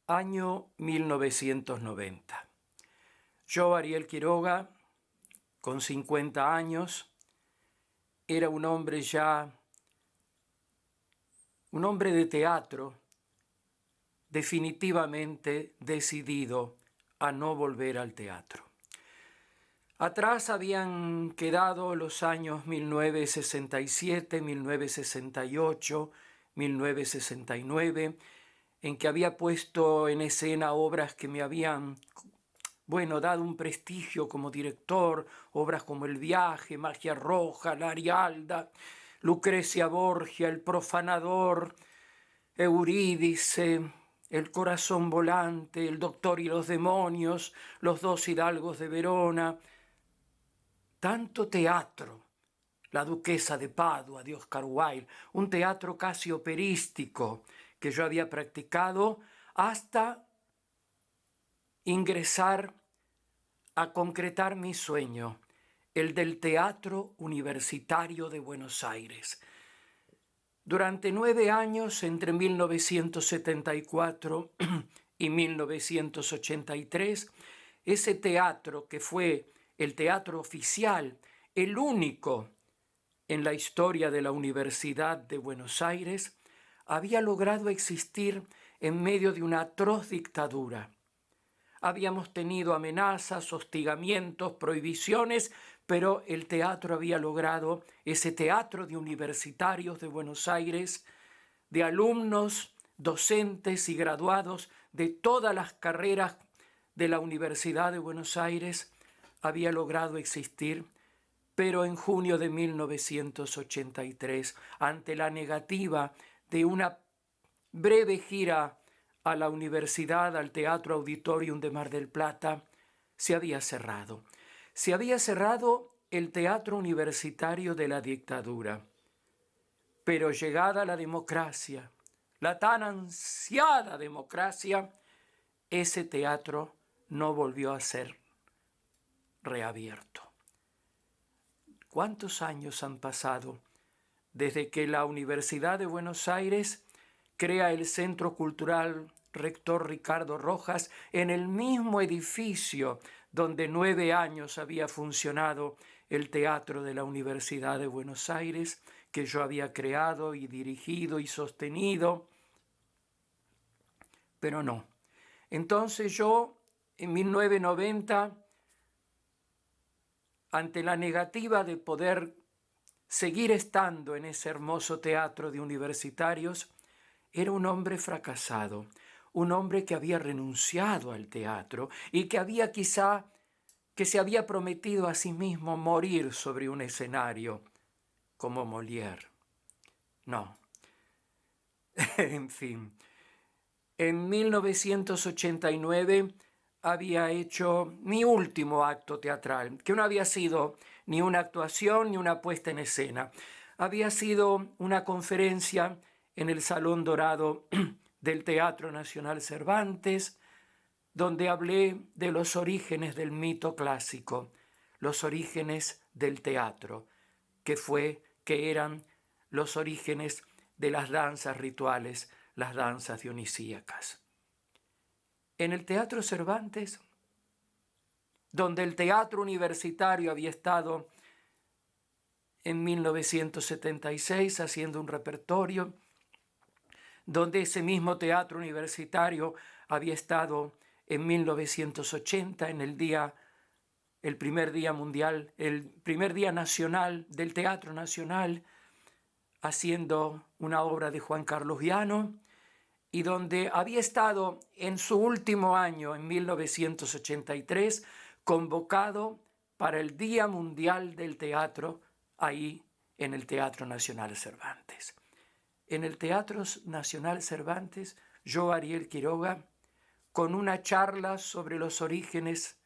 Año 1990. Yo, Ariel Quiroga, con 50 años, era un hombre de teatro, definitivamente decidido a no volver al teatro. Atrás habían quedado los años 1967, 1968, 1969, en que había puesto en escena obras que me habían, dado un prestigio como director, obras como El viaje, Magia roja, La Arialda, Lucrecia Borgia, El profanador, Eurídice, El corazón volante, El doctor y los demonios, Los dos hidalgos de Verona. Tanto teatro, La duquesa de Padua, de Oscar Wilde, un teatro casi operístico que yo había practicado hasta ingresar a concretar mi sueño, el del Teatro Universitario de Buenos Aires. Durante 9 años, entre 1974 y 1983, ese teatro que fue el teatro oficial, el único en la historia de la Universidad de Buenos Aires, había logrado existir en medio de una atroz dictadura. Habíamos tenido amenazas, hostigamientos, prohibiciones, pero el teatro había logrado, ese teatro de universitarios de Buenos Aires, de alumnos, docentes y graduados de todas las carreras de la Universidad de Buenos Aires, había logrado existir, pero en junio de 1983, ante la negativa de una breve gira a la universidad, al Teatro Auditorium de Mar del Plata, se había cerrado. Se había cerrado el teatro universitario de la dictadura. Pero llegada la democracia, la tan ansiada democracia, ese teatro no volvió a ser reabierto. ¿Cuántos años han pasado desde que la Universidad de Buenos Aires crea el Centro Cultural Rector Ricardo Rojas en el mismo edificio donde 9 años había funcionado el Teatro de la Universidad de Buenos Aires, que yo había creado y dirigido y sostenido? Pero no. Entonces yo, en 1990, ante la negativa de poder seguir estando en ese hermoso teatro de universitarios, era un hombre fracasado, un hombre que había renunciado al teatro y que se había prometido a sí mismo morir sobre un escenario, como Molière. No. En fin. En 1989 había hecho mi último acto teatral, que no había sido ni una actuación ni una puesta en escena. Había sido una conferencia en el Salón Dorado del Teatro Nacional Cervantes, donde hablé de los orígenes del mito clásico, los orígenes del teatro, que eran los orígenes de las danzas rituales, las danzas dionisíacas. En el Teatro Cervantes, donde el teatro universitario había estado en 1976 haciendo un repertorio, donde ese mismo teatro universitario había estado en 1980 en el primer día mundial, el primer día nacional del Teatro Nacional, haciendo una obra de Juan Carlos Viano, y donde había estado en su último año, en 1983, convocado para el Día Mundial del Teatro, ahí en el Teatro Nacional Cervantes. En el Teatro Nacional Cervantes, yo, Ariel Quiroga, con una charla sobre los orígenes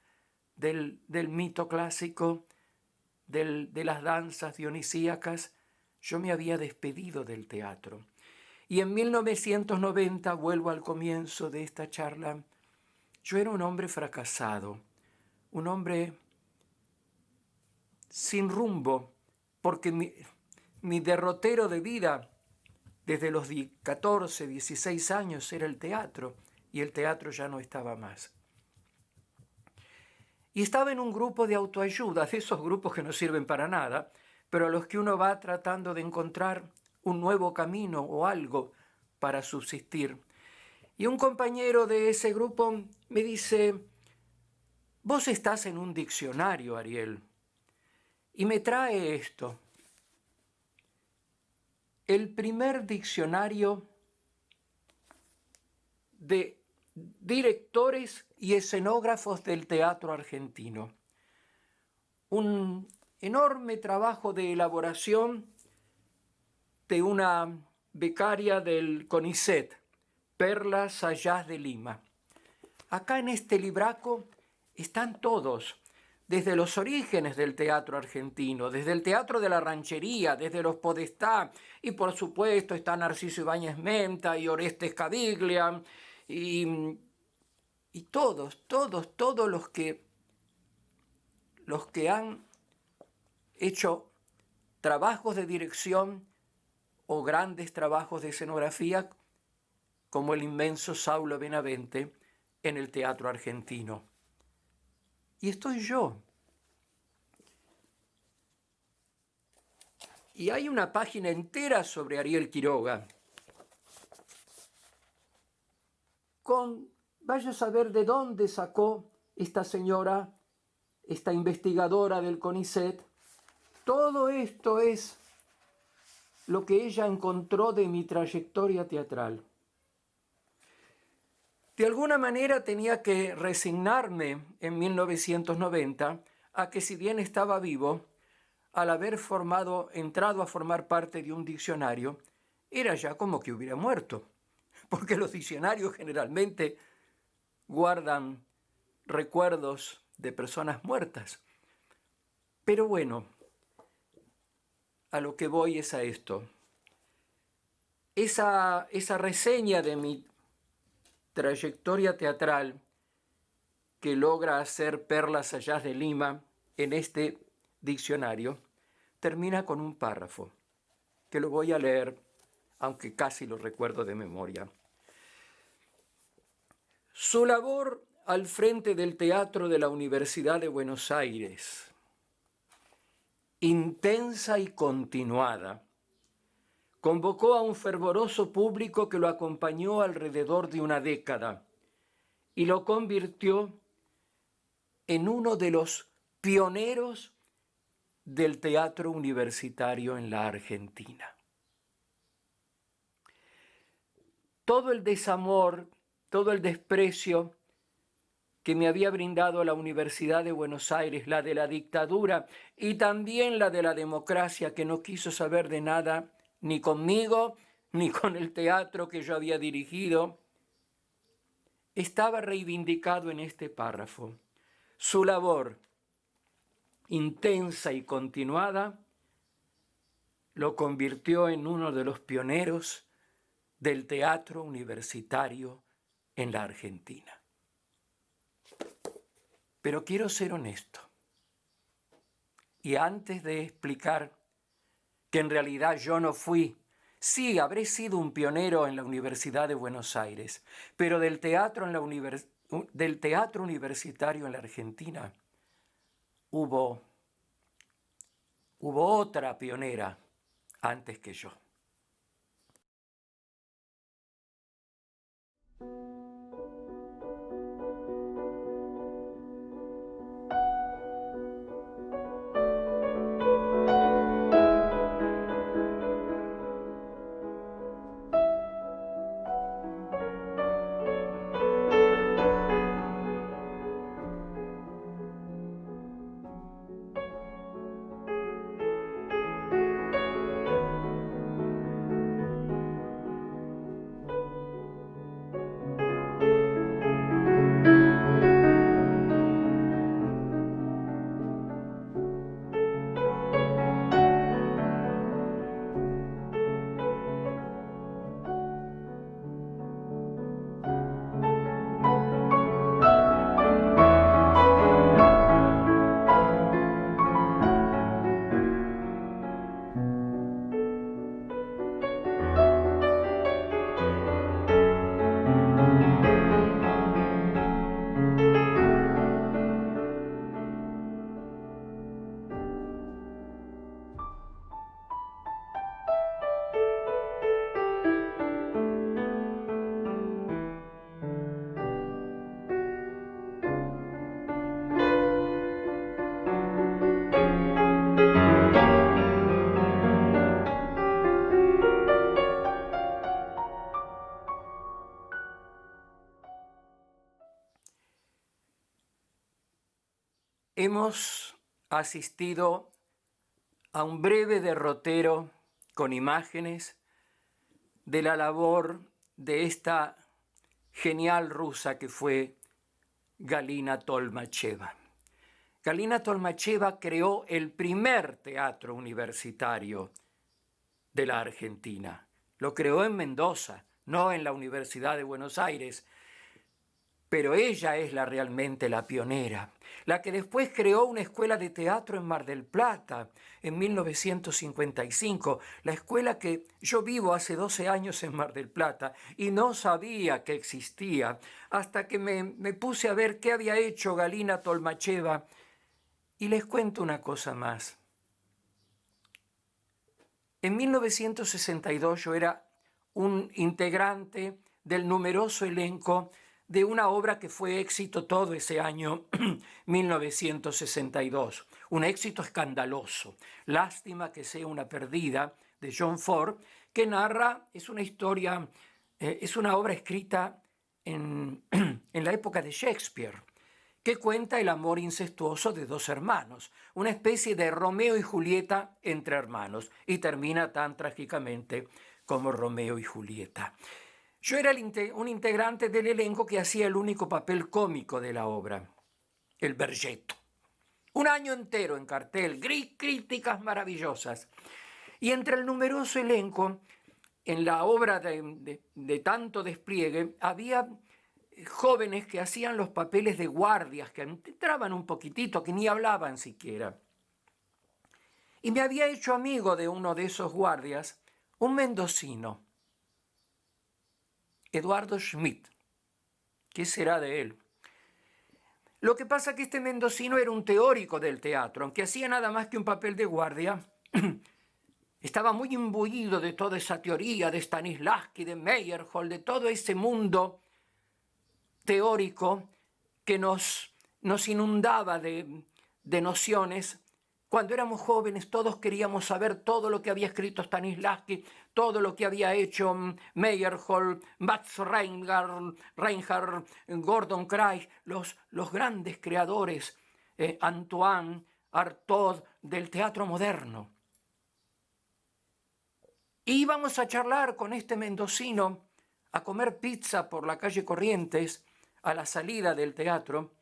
del mito clásico, de las danzas dionisíacas, yo me había despedido del teatro. Y en 1990, vuelvo al comienzo de esta charla, yo era un hombre fracasado, un hombre sin rumbo, porque mi derrotero de vida desde los 14, 16 años era el teatro, y el teatro ya no estaba más. Y estaba en un grupo de autoayuda, de esos grupos que no sirven para nada, pero a los que uno va tratando de encontrar un nuevo camino o algo para subsistir. Y un compañero de ese grupo me dice: vos estás en un diccionario, Ariel. Y me trae esto: el primer diccionario de directores y escenógrafos del teatro argentino. Un enorme trabajo de elaboración de una becaria del CONICET, Perla Sayás de Lima. Acá en este libraco están todos, desde los orígenes del teatro argentino, desde el teatro de la ranchería, desde los Podestá, y por supuesto está Narciso Ibáñez Menta y Orestes Caviglia, y todos los que han hecho trabajos de dirección o grandes trabajos de escenografía, como el inmenso Saulo Benavente en el teatro argentino. Y estoy yo. Y hay una página entera sobre Ariel Quiroga, vaya a saber de dónde sacó esta señora, esta investigadora del CONICET. Todo esto es lo que ella encontró de mi trayectoria teatral. De alguna manera tenía que resignarme en 1990 a que, si bien estaba vivo, al haber entrado a formar parte de un diccionario, era ya como que hubiera muerto, porque los diccionarios generalmente guardan recuerdos de personas muertas. Pero bueno, a lo que voy es a esto. Esa reseña de mi trayectoria teatral que logra hacer Perla Sayás de Lima en este diccionario termina con un párrafo que lo voy a leer, aunque casi lo recuerdo de memoria. Su labor al frente del Teatro de la Universidad de Buenos Aires, intensa y continuada, convocó a un fervoroso público que lo acompañó alrededor de una década y lo convirtió en uno de los pioneros del teatro universitario en la Argentina. Todo el desamor, todo el desprecio que me había brindado la Universidad de Buenos Aires, la de la dictadura y también la de la democracia, que no quiso saber de nada, ni conmigo, ni con el teatro que yo había dirigido, estaba reivindicado en este párrafo. Su labor, intensa y continuada, lo convirtió en uno de los pioneros del teatro universitario en la Argentina. Pero quiero ser honesto. Y antes de explicar que en realidad yo no fui, sí, habré sido un pionero en la Universidad de Buenos Aires, pero del teatro universitario en la Argentina hubo otra pionera antes que yo. hemos asistido a un breve derrotero con imágenes de la labor de esta genial rusa que fue Galina Tolmacheva. Galina Tolmacheva creó el primer teatro universitario de la Argentina. Lo creó en Mendoza, no en la Universidad de Buenos Aires, pero ella es realmente la pionera, la que después creó una escuela de teatro en Mar del Plata en 1955, la escuela que yo vivo hace 12 años en Mar del Plata y no sabía que existía hasta que me puse a ver qué había hecho Galina Tolmacheva. Y les cuento una cosa más. En 1962 yo era un integrante del numeroso elenco de una obra que fue éxito todo ese año 1962, un éxito escandaloso. Lástima que sea una perdida, de John Ford, que narra, es una historia, es una obra escrita en la época de Shakespeare, que cuenta el amor incestuoso de dos hermanos, una especie de Romeo y Julieta entre hermanos, y termina tan trágicamente como Romeo y Julieta. Yo era un integrante del elenco que hacía el único papel cómico de la obra, el Bergetto. Un año entero en cartel, críticas maravillosas. Y entre el numeroso elenco, en la obra de tanto despliegue, había jóvenes que hacían los papeles de guardias, que entraban un poquitito, que ni hablaban siquiera. Y me había hecho amigo de uno de esos guardias, un mendocino, Eduardo Schmidt. ¿Qué será de él? Lo que pasa es que este mendocino era un teórico del teatro, aunque hacía nada más que un papel de guardia. Estaba muy imbuido de toda esa teoría de Stanislavski, de Meyerhold, de todo ese mundo teórico que nos inundaba de nociones. Cuando éramos jóvenes todos queríamos saber todo lo que había escrito Stanislavski, todo lo que había hecho Meyerhold, Max Reinhardt, Gordon Craig, los grandes creadores, Antoine Artaud del teatro moderno. Y íbamos a charlar con este mendocino, a comer pizza por la calle Corrientes, a la salida del teatro.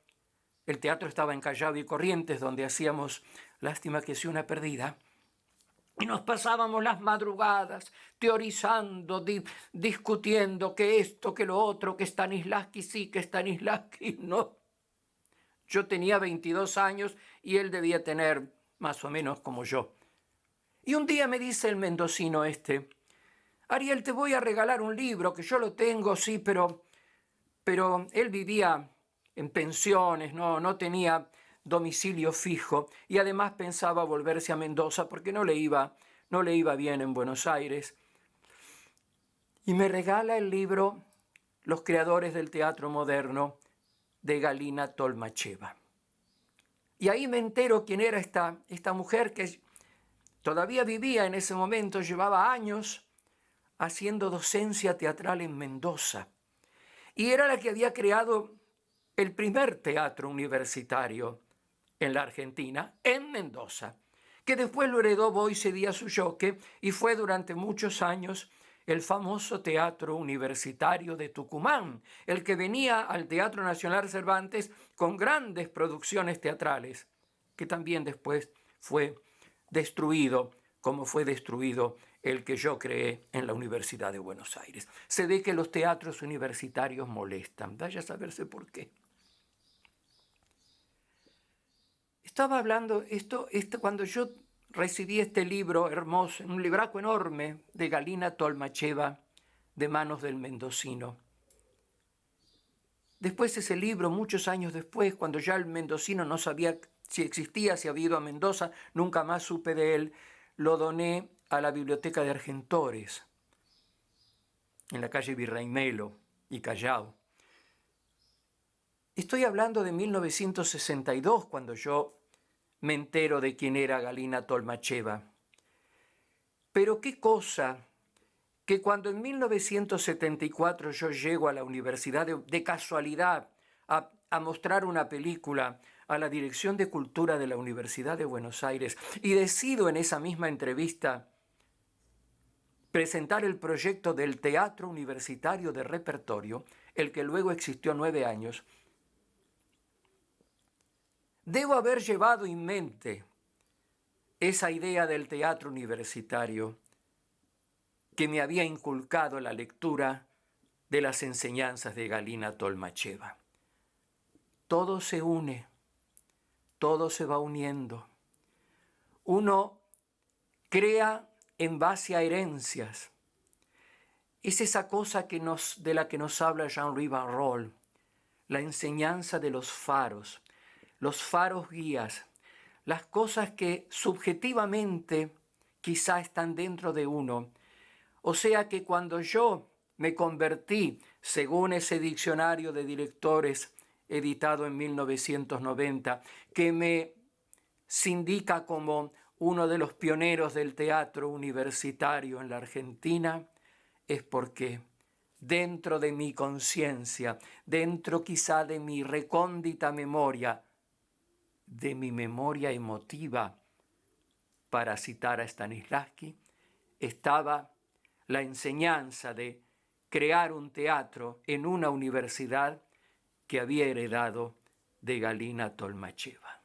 El teatro estaba en Callao y Corrientes, donde hacíamos, lástima que sea una perdida, y nos pasábamos las madrugadas teorizando, discutiendo que esto, que lo otro, que Stanislavski sí, que Stanislavski no. Yo tenía 22 años y él debía tener más o menos como yo. Y un día me dice el mendocino Ariel, te voy a regalar un libro, que yo lo tengo, sí, pero él vivía en pensiones, no tenía domicilio fijo y además pensaba volverse a Mendoza porque no le iba bien en Buenos Aires. Y me regala el libro Los creadores del teatro moderno de Galina Tolmacheva. Y ahí me entero quién era esta mujer que todavía vivía en ese momento, llevaba años haciendo docencia teatral en Mendoza. Y era la que había creado el primer teatro universitario en la Argentina, en Mendoza, que después lo heredó Boyce Díaz Ulloque y fue durante muchos años el famoso Teatro Universitario de Tucumán, el que venía al Teatro Nacional Cervantes con grandes producciones teatrales, que también después fue destruido, como fue destruido el que yo creé en la Universidad de Buenos Aires. Se ve que los teatros universitarios molestan, vaya a saberse por qué. Estaba hablando, cuando yo recibí este libro hermoso, un libraco enorme de Galina Tolmacheva, de manos del mendocino. Después ese libro, muchos años después, cuando ya el mendocino no sabía si existía, si había ido a Mendoza, nunca más supe de él, lo doné a la Biblioteca de Argentores, en la calle Virrey Melo y Callao. Estoy hablando de 1962, cuando yo me entero de quién era Galina Tolmacheva. Pero qué cosa que cuando en 1974 yo llego a la universidad de casualidad a mostrar una película a la Dirección de Cultura de la Universidad de Buenos Aires y decido en esa misma entrevista presentar el proyecto del Teatro Universitario de Repertorio, el que luego existió 9 años, debo haber llevado en mente esa idea del teatro universitario que me había inculcado la lectura de las enseñanzas de Galina Tolmacheva. Todo se une, todo se va uniendo. Uno crea en base a herencias. Es esa cosa de la que nos habla Jean-Louis Barrault, la enseñanza de los faros guías, las cosas que subjetivamente quizá están dentro de uno. O sea que cuando yo me convertí, según ese diccionario de directores editado en 1990, que me sindica como uno de los pioneros del teatro universitario en la Argentina, es porque dentro de mi conciencia, dentro quizá de mi recóndita memoria, de mi memoria emotiva, para citar a Stanislavski, estaba la enseñanza de crear un teatro en una universidad que había heredado de Galina Tolmacheva.